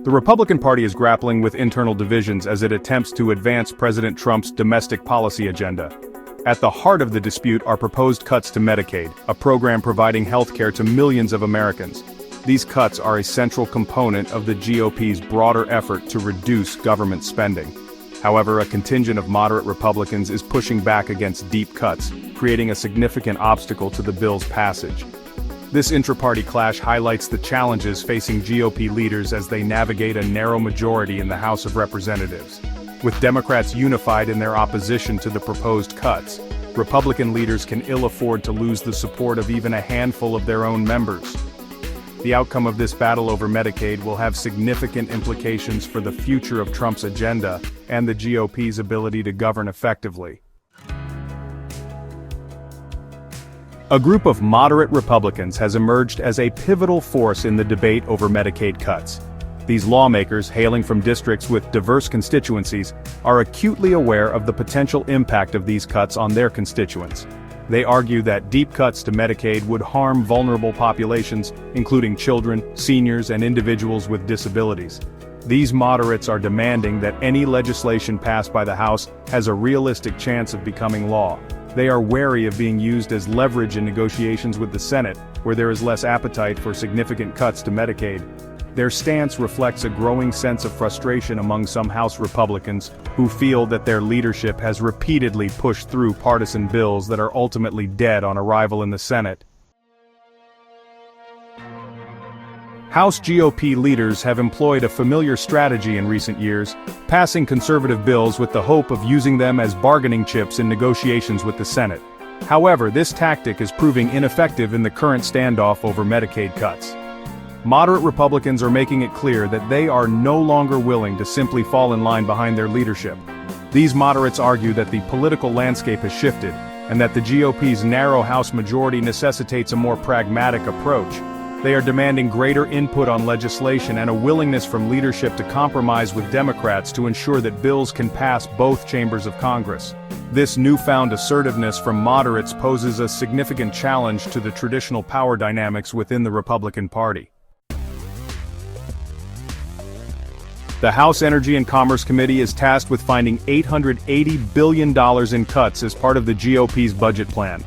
The Republican Party is grappling with internal divisions as it attempts to advance President Trump's domestic policy agenda. At the heart of the dispute are proposed cuts to Medicaid, a program providing health care to millions of Americans. These cuts are a central component of the GOP's broader effort to reduce government spending. However, a contingent of moderate Republicans is pushing back against deep cuts, creating a significant obstacle to the bill's passage. This intra-party clash highlights the challenges facing GOP leaders as they navigate a narrow majority in the House of Representatives. With Democrats unified in their opposition to the proposed cuts, Republican leaders can ill afford to lose the support of even a handful of their own members. The outcome of this battle over Medicaid will have significant implications for the future of Trump's agenda and the GOP's ability to govern effectively. A group of moderate Republicans has emerged as a pivotal force in the debate over Medicaid cuts. These lawmakers, hailing from districts with diverse constituencies, are acutely aware of the potential impact of these cuts on their constituents. They argue that deep cuts to Medicaid would harm vulnerable populations, including children, seniors, and individuals with disabilities. These moderates are demanding that any legislation passed by the House has a realistic chance of becoming law. They are wary of being used as leverage in negotiations with the Senate, where there is less appetite for significant cuts to Medicaid. Their stance reflects a growing sense of frustration among some House Republicans who feel that their leadership has repeatedly pushed through partisan bills that are ultimately dead on arrival in the Senate. House GOP leaders have employed a familiar strategy in recent years, passing conservative bills with the hope of using them as bargaining chips in negotiations with the Senate. However, this tactic is proving ineffective in the current standoff over Medicaid cuts. Moderate Republicans are making it clear that they are no longer willing to simply fall in line behind their leadership. These moderates argue that the political landscape has shifted, and that the GOP's narrow House majority necessitates a more pragmatic approach. They are demanding greater input on legislation and a willingness from leadership to compromise with Democrats to ensure that bills can pass both chambers of Congress. This newfound assertiveness from moderates poses a significant challenge to the traditional power dynamics within the Republican Party. The House Energy and Commerce Committee is tasked with finding $880 billion in cuts as part of the GOP's budget plan.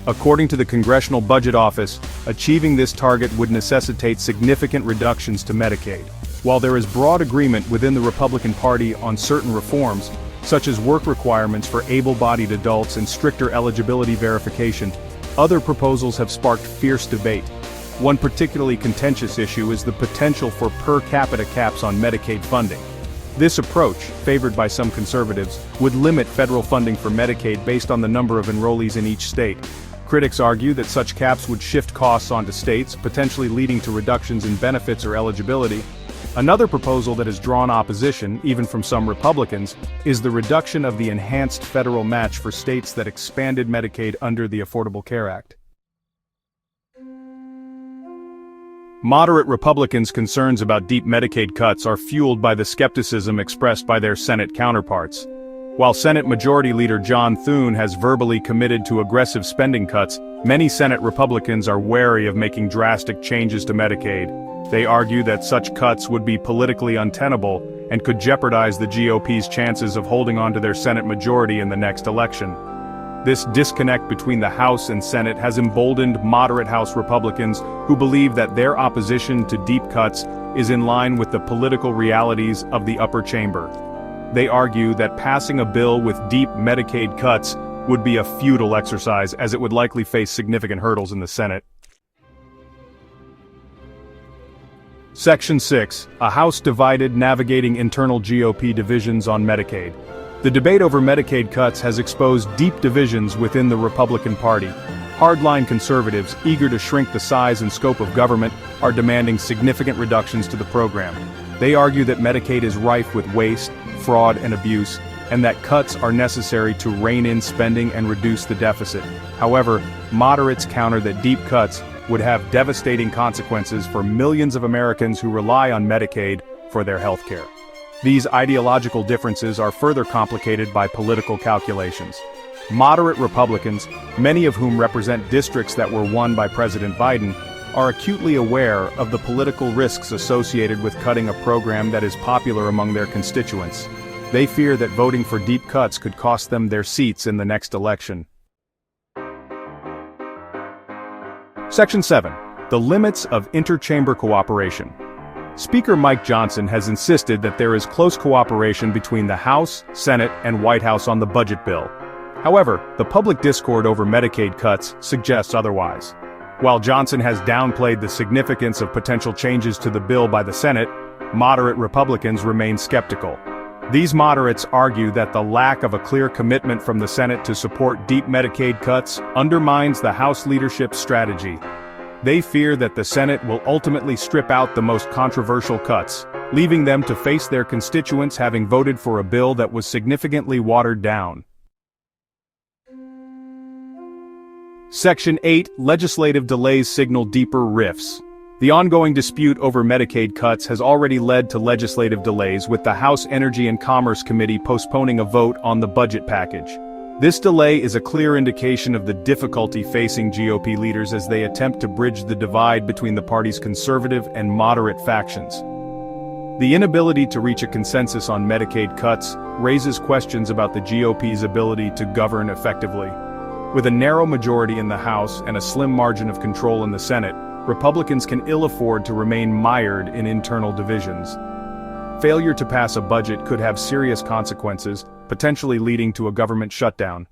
According to the Congressional Budget Office, achieving this target would necessitate significant reductions to Medicaid. While there is broad agreement within the Republican Party on certain reforms, such as work requirements for able-bodied adults and stricter eligibility verification, other proposals have sparked fierce debate. One particularly contentious issue is the potential for per capita caps on Medicaid funding. This approach, favored by some conservatives, would limit federal funding for Medicaid based on the number of enrollees in each state. Critics argue that such caps would shift costs onto states, potentially leading to reductions in benefits or eligibility. Another proposal that has drawn opposition, even from some Republicans, is the reduction of the enhanced federal match for states that expanded Medicaid under the Affordable Care Act. Moderate Republicans' concerns about deep Medicaid cuts are fueled by the skepticism expressed by their Senate counterparts. While Senate Majority Leader John Thune has verbally committed to aggressive spending cuts, many Senate Republicans are wary of making drastic changes to Medicaid. They argue that such cuts would be politically untenable and could jeopardize the GOP's chances of holding on to their Senate majority in the next election. This disconnect between the House and Senate has emboldened moderate House Republicans who believe that their opposition to deep cuts is in line with the political realities of the upper chamber. They argue that passing a bill with deep Medicaid cuts would be a futile exercise, as it would likely face significant hurdles in the Senate. Section 6. A House divided navigating internal GOP divisions on Medicaid. The debate over Medicaid cuts has exposed deep divisions within the Republican Party. Hardline conservatives, eager to shrink the size and scope of government, are demanding significant reductions to the program. They argue that Medicaid is rife with waste, fraud, and abuse, and that cuts are necessary to rein in spending and reduce the deficit. However, moderates counter that deep cuts would have devastating consequences for millions of Americans who rely on Medicaid for their health care. These ideological differences are further complicated by political calculations. Moderate Republicans, many of whom represent districts that were won by President Biden, are acutely aware of the political risks associated with cutting a program that is popular among their constituents. They fear that voting for deep cuts could cost them their seats in the next election. Section 7. The limits of interchamber cooperation. Speaker Mike Johnson has insisted that there is close cooperation between the House, Senate, and White House on the budget bill. However, the public discord over Medicaid cuts suggests otherwise. While Johnson has downplayed the significance of potential changes to the bill by the Senate, moderate Republicans remain skeptical. These moderates argue that the lack of a clear commitment from the Senate to support deep Medicaid cuts undermines the House leadership's strategy. They fear that the Senate will ultimately strip out the most controversial cuts, leaving them to face their constituents having voted for a bill that was significantly watered down. Section 8. Legislative delays signal deeper rifts. The ongoing dispute over Medicaid cuts has already led to legislative delays, with the House Energy and Commerce Committee postponing a vote on the budget package. This delay is a clear indication of the difficulty facing GOP leaders as they attempt to bridge the divide between the party's conservative and moderate factions. The inability to reach a consensus on Medicaid cuts raises questions about the GOP's ability to govern effectively. With a narrow majority in the House and a slim margin of control in the Senate, Republicans can ill afford to remain mired in internal divisions. Failure to pass a budget could have serious consequences, potentially leading to a government shutdown.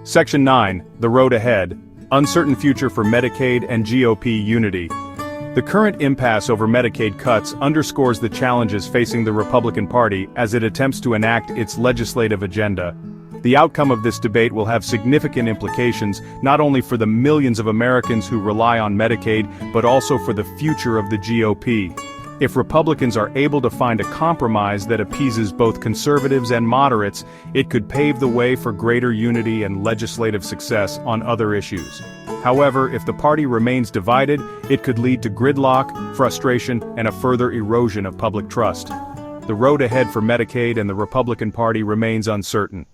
Section 9. The road ahead. Uncertain future for Medicaid and GOP unity. The current impasse over Medicaid cuts underscores the challenges facing the Republican Party as it attempts to enact its legislative agenda. The outcome of this debate will have significant implications not only for the millions of Americans who rely on Medicaid, but also for the future of the GOP. If Republicans are able to find a compromise that appeases both conservatives and moderates, it could pave the way for greater unity and legislative success on other issues. However, if the party remains divided, it could lead to gridlock, frustration, and a further erosion of public trust. The road ahead for Medicaid and the Republican Party remains uncertain.